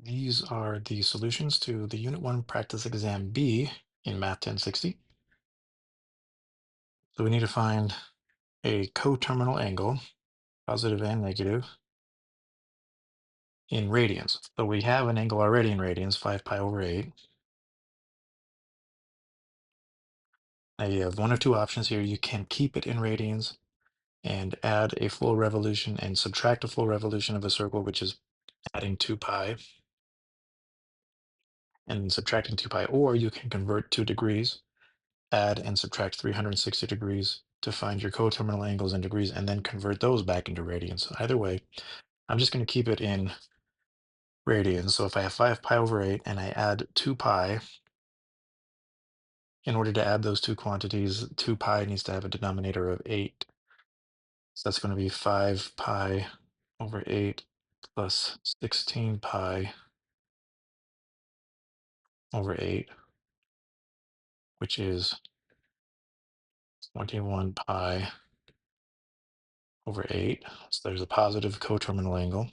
These are the solutions to the Unit 1 Practice Exam B in Math 1060. So we need to find a coterminal angle, positive and negative, in radians. So we have an angle already in radians, 5 pi over 8. Now you have one of two options here. You can keep it in radians and add a full revolution and subtract a full revolution of a circle, which is adding 2 pi and subtracting 2 pi, or you can convert 2 degrees, add and subtract 360 degrees to find your coterminal angles in degrees, and then convert those back into radians. Either way, I'm just going to keep it in radians. So if I have 5 pi over 8 and I add 2 pi, in order to add those two quantities, 2 pi needs to have a denominator of 8. So that's going to be 5 pi over 8 plus 16 pi over 8, which is 21 pi over 8. So there's a positive coterminal angle.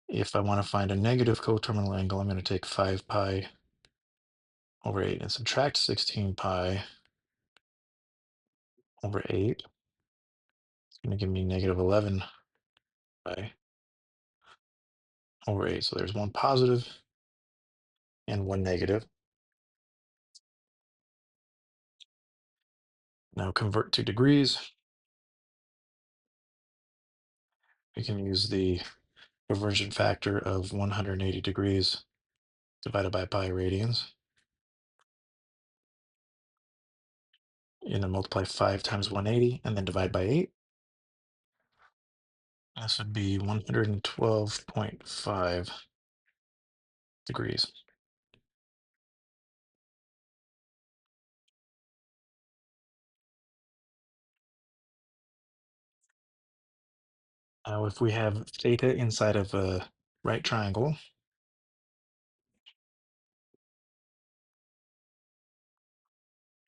If I want to find a negative coterminal angle, I'm going to take 5 pi over 8 and subtract 16 pi over 8. It's going to give me negative 11 pi over 8. So there's one positive and one negative. Now convert to degrees. We can use the conversion factor of 180 degrees divided by pi radians. And then multiply 5 times 180 and then divide by 8. This would be 112.5 degrees. Now, if we have theta inside of a right triangle,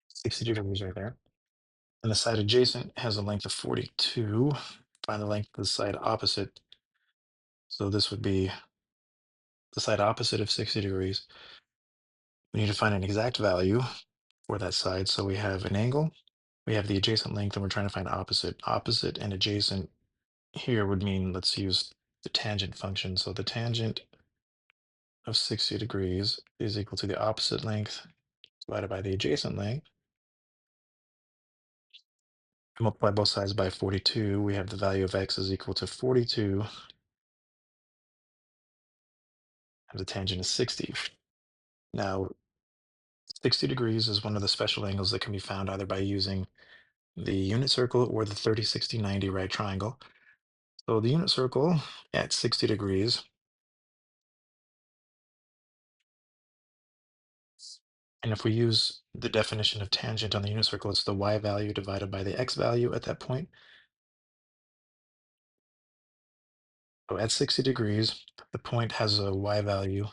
60 degrees right there, and the side adjacent has a length of 42, find the length of the side opposite. So this would be the side opposite of 60 degrees. We need to find an exact value for that side. So we have an angle, we have the adjacent length, and we're trying to find opposite. Opposite and adjacent here would mean, let's use the tangent function. So the tangent of 60 degrees is equal to the opposite length divided by the adjacent length. Multiply both sides by 42. We have the value of x is equal to 42, and the tangent is 60. Now, 60 degrees is one of the special angles that can be found either by using the unit circle or the 30, 60, 90 right triangle. So the unit circle at 60 degrees, and if we use the definition of tangent on the unit circle, it's the y value divided by the x value at that point. So at 60 degrees, the point has a y value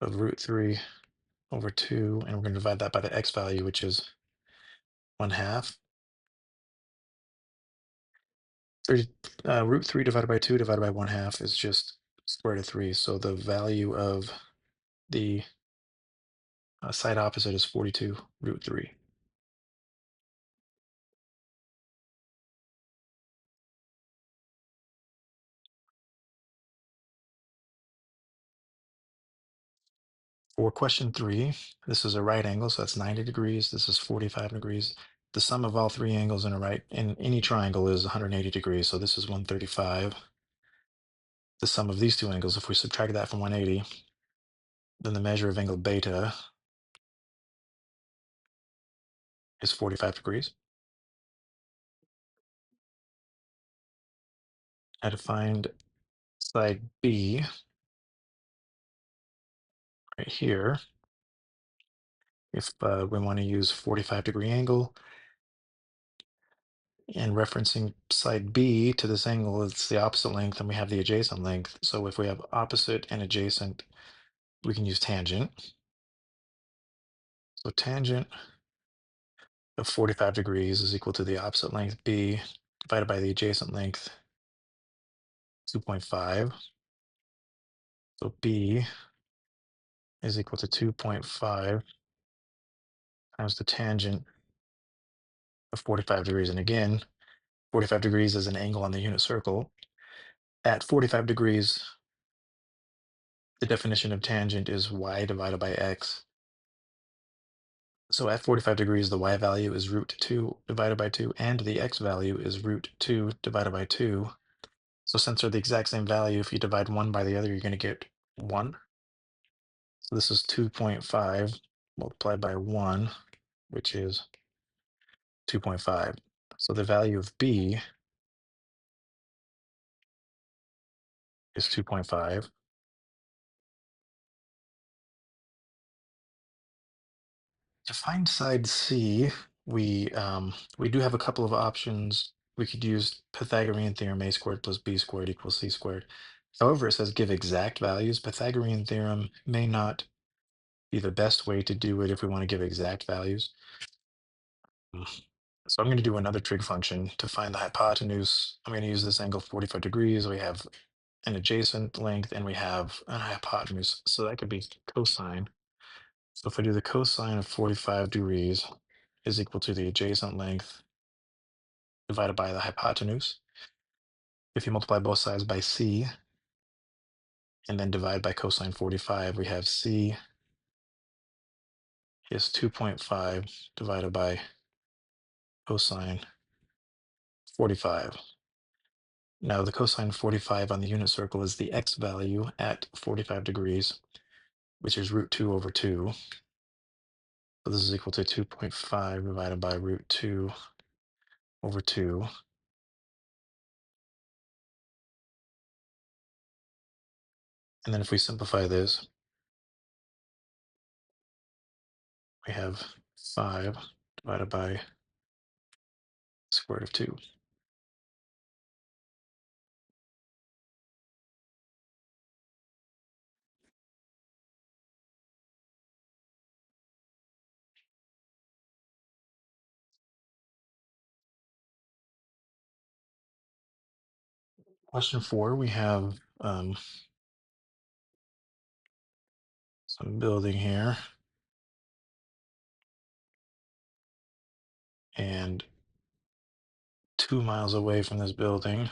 of √3 over 2, and we're going to divide that by the x value, which is 1/2. 30, √3 divided by 2 divided by 1/2 is just square root of 3. So the value of the side opposite is 42 √3. For question 3, this is a right angle, so that's 90 degrees. This is 45 degrees. The sum of all three angles in any triangle is 180 degrees, so this is 135. The sum of these two angles, if we subtract that from 180, then the measure of angle beta is 45 degrees. I had to find side B right here. If we want to use 45-degree angle, and referencing side B to this angle, it's the opposite length and we have the adjacent length. So if we have opposite and adjacent, we can use tangent. So tangent of 45 degrees is equal to the opposite length B divided by the adjacent length 2.5. So B is equal to 2.5 times the tangent of 45 degrees. And again, 45 degrees is an angle on the unit circle. At 45 degrees, the definition of tangent is y divided by x. So at 45 degrees, the y value is root 2 divided by 2, and the x value is root 2 divided by 2. So since they're the exact same value, if you divide one by the other, you're going to get 1. So this is 2.5 multiplied by 1, which is 2.5. So the value of B is 2.5. To find side C, we do have a couple of options. We could use Pythagorean theorem, a squared plus b squared equals c squared. However, it says give exact values. Pythagorean theorem may not be the best way to do it if we want to give exact values. So I'm going to do another trig function to find the hypotenuse. I'm going to use this angle 45 degrees. We have an adjacent length and we have a hypotenuse. So that could be cosine. So if I do the cosine of 45 degrees is equal to the adjacent length divided by the hypotenuse. If you multiply both sides by c and then divide by cosine 45, we have c is 2.5 divided by cosine 45. Now the cosine 45 on the unit circle is the x value at 45 degrees, which is root 2 over 2. So this is equal to 2.5 divided by root 2 over 2. And then if we simplify this, we have 5 divided by square root of 2. Question 4, we have some building here. And 2 miles away from this building,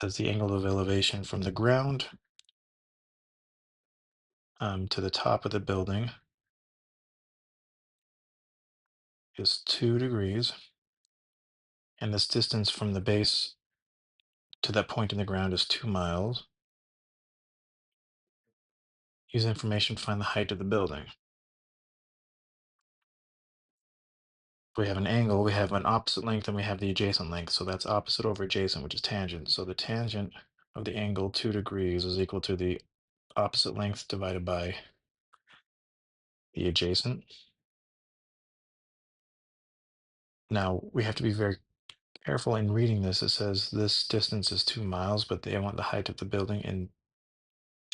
that's the angle of elevation from the ground to the top of the building is 2 degrees. And this distance from the base to that point in the ground is 2 miles. Use information to find the height of the building. We have an angle, we have an opposite length, and we have the adjacent length. So that's opposite over adjacent, which is tangent. So the tangent of the angle 2 degrees is equal to the opposite length divided by the adjacent. Now we have to be very careful in reading this. It says this distance is 2 miles, but they want the height of the building in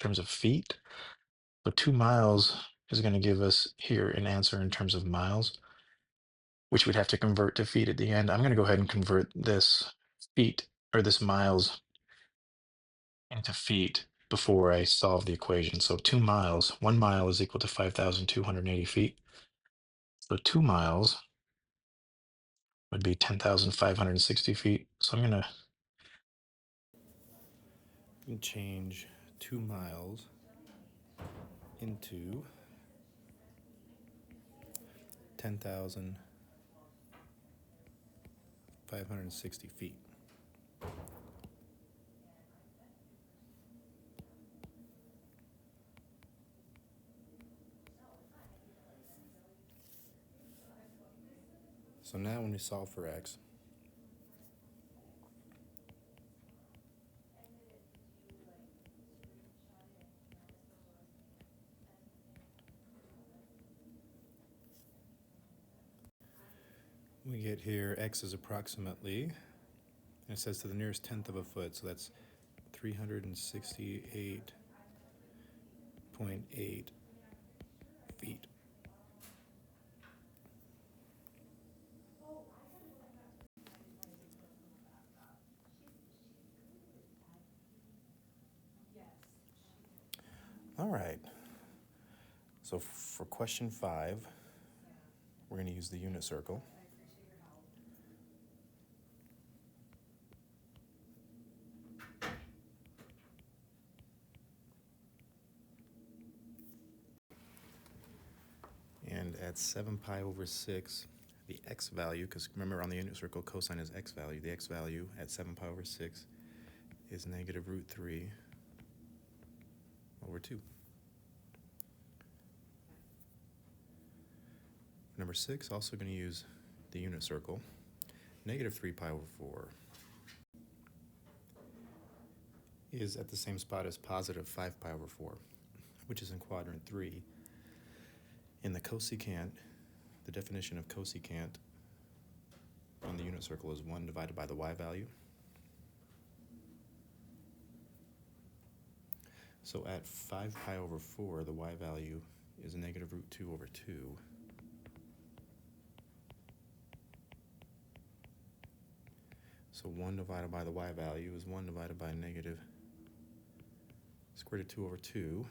terms of feet. So 2 miles is going to give us here an answer in terms of miles, which we'd have to convert to feet at the end. I'm going to go ahead and convert this feet or this miles into feet before I solve the equation. So 2 miles, 1 mile is equal to 5,280 feet. So 2 miles would be 10,560 feet. So I'm going to change 2 miles into 10,560 feet. So now when we solve for x, we get here x is approximately, and it says to the nearest tenth of a foot, so that's 368.8 feet. All right. So for question 5, we're going to use the unit circle. And at 7 pi over 6, the x value, because remember on the unit circle cosine is x value, the x value at 7 pi over 6 is negative root 3 over 2. Number 6, also going to use the unit circle. Negative 3 pi over 4 is at the same spot as positive 5 pi over 4, which is in quadrant 3. In the cosecant, the definition of cosecant on the unit circle is 1 divided by the y value. So at 5 pi over 4, the y value is negative root 2 over 2. So 1 divided by the y value is 1 divided by negative square root of 2 over 2,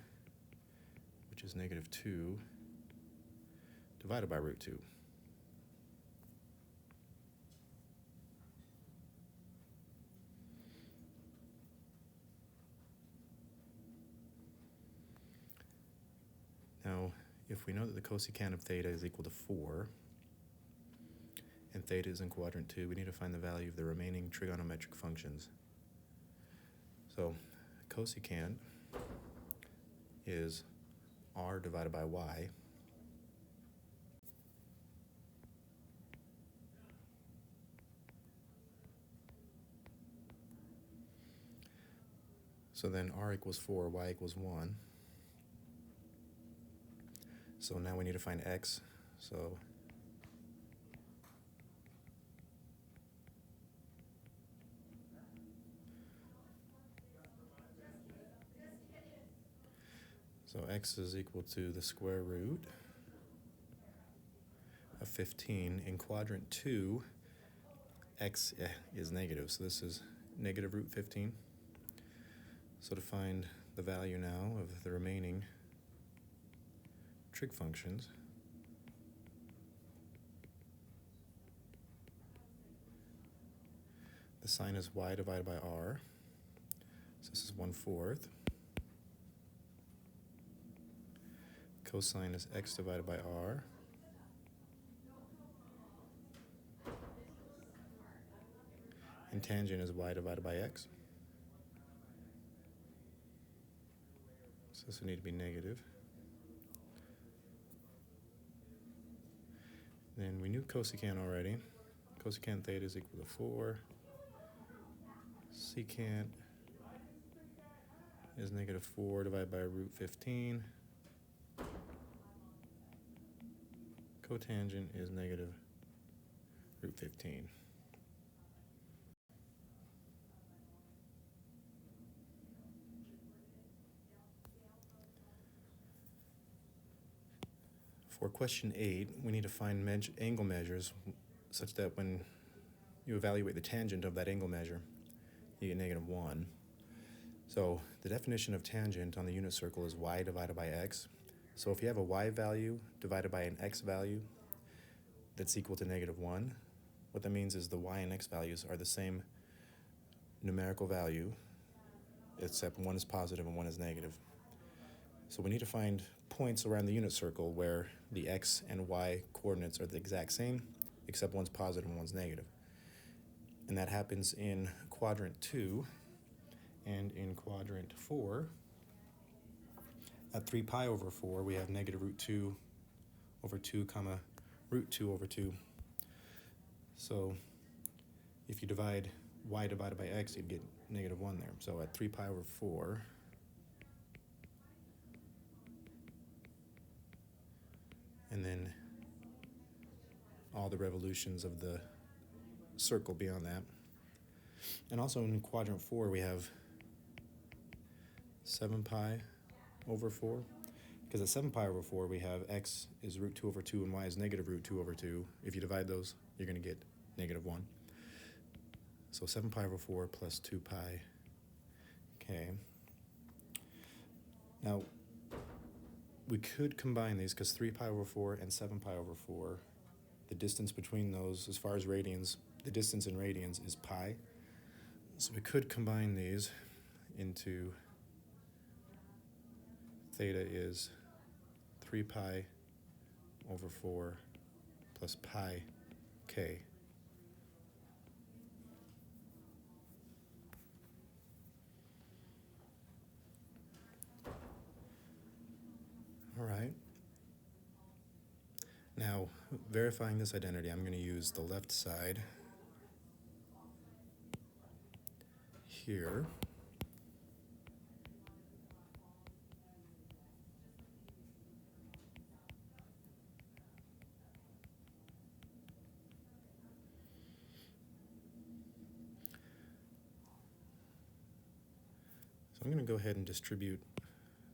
which is negative 2 divided by root 2. Now, if we know that the cosecant of theta is equal to 4, and theta is in quadrant 2, we need to find the value of the remaining trigonometric functions. So cosecant is r divided by y. So then r equals 4, y equals 1. So now we need to find x. So x is equal to the square root of 15. In quadrant 2, x is negative, so this is negative root 15. So to find the value now of the remaining trig functions, the sine is y divided by r, so this is 1/4. Cosine is x divided by r. And tangent is y divided by x. So this would need to be negative. Then we knew cosecant already. Cosecant theta is equal to 4. Secant is negative 4 divided by root 15. Cotangent is negative root 15. For question 8, we need to find angle measures such that when you evaluate the tangent of that angle measure, you get negative 1. So the definition of tangent on the unit circle is y divided by x. So if you have a y value divided by an x value that's equal to negative 1, what that means is the y and x values are the same numerical value, except one is positive and one is negative. So we need to find points around the unit circle where the x and y coordinates are the exact same, except one's positive and one's negative. And that happens in quadrant 2 and in quadrant 4. At 3 pi over 4, we have negative root 2 over 2 comma root 2 over 2. So if you divide y divided by x, you'd get negative 1 there. So at 3 pi over 4, and then all the revolutions of the circle beyond that. And also in quadrant 4, we have 7 pi over 4. Because at 7 pi over 4, we have x is root 2 over 2 and y is negative root 2 over 2. If you divide those, you're going to get negative 1. So 7 pi over 4 plus 2 pi. Okay. Now, we could combine these because 3 pi over 4 and 7 pi over 4, the distance between those as far as radians, the distance in radians is pi. So we could combine these into theta is 3 pi over 4 plus pi k. All right. Now, verifying this identity, I'm going to use the left side here. So I'm going to go ahead and distribute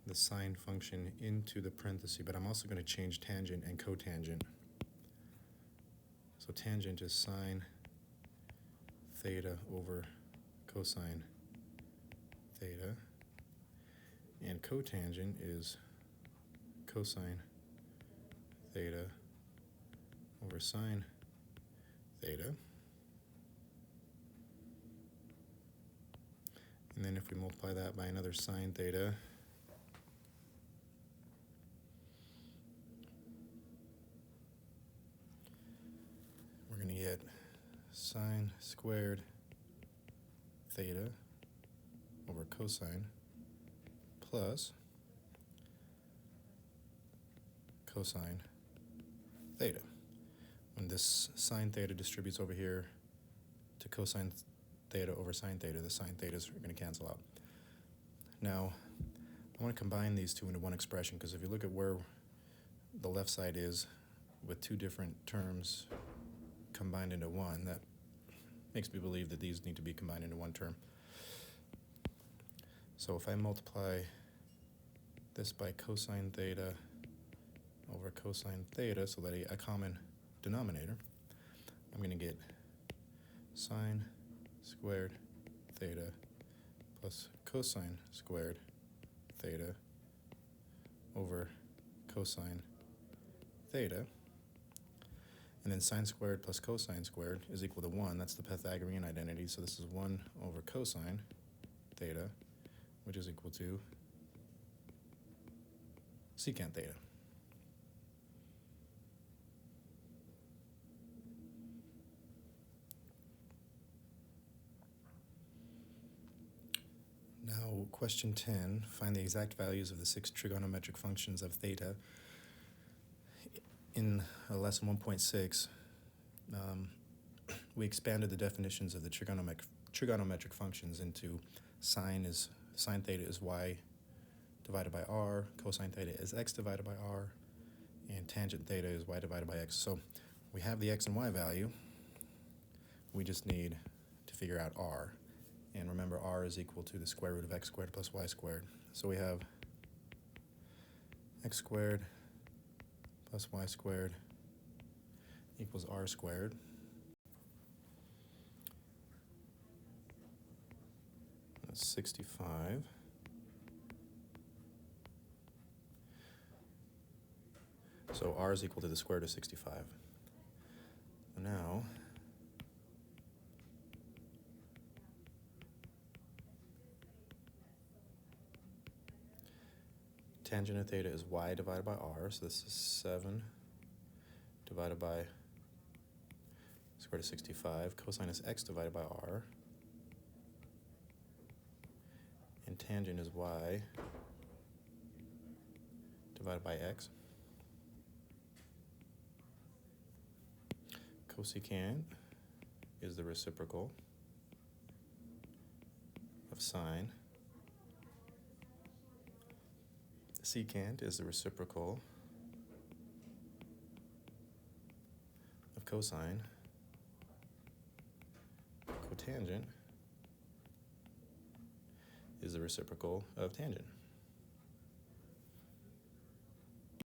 the sine function into the parenthesis, but I'm also going to change tangent and cotangent. So tangent is sine theta over cosine theta, and cotangent is cosine theta over sine theta. And then if we multiply that by another sine theta, we're going to get sine squared theta over cosine plus cosine theta. When this sine theta distributes over here to cosine theta over sine theta, the sine thetas are going to cancel out. Now, I want to combine these two into one expression, because if you look at where the left side is with two different terms combined into one, that makes me believe that these need to be combined into one term. So if I multiply this by cosine theta over cosine theta, so that a common denominator, I'm going to get sine squared theta plus cosine squared theta over cosine theta. And then sine squared plus cosine squared is equal to 1. That's the Pythagorean identity. So this is 1 over cosine theta, which is equal to secant theta. Now, question 10, find the exact values of the 6 trigonometric functions of theta. In lesson 1.6, we expanded the definitions of the trigonometric functions into sine theta is y divided by r, cosine theta is x divided by r, and tangent theta is y divided by x. So we have the x and y value. We just need to figure out r. And remember, r is equal to the square root of x squared plus y squared. So we have x squared plus y squared equals r squared. That's 65. So r is equal to the square root of 65. Now, tangent of theta is y divided by r, so this is 7 divided by square root of 65. Cosine is x divided by r. And tangent is y divided by x. Cosecant is the reciprocal of sine. Secant is the reciprocal of cosine. Cotangent is the reciprocal of tangent.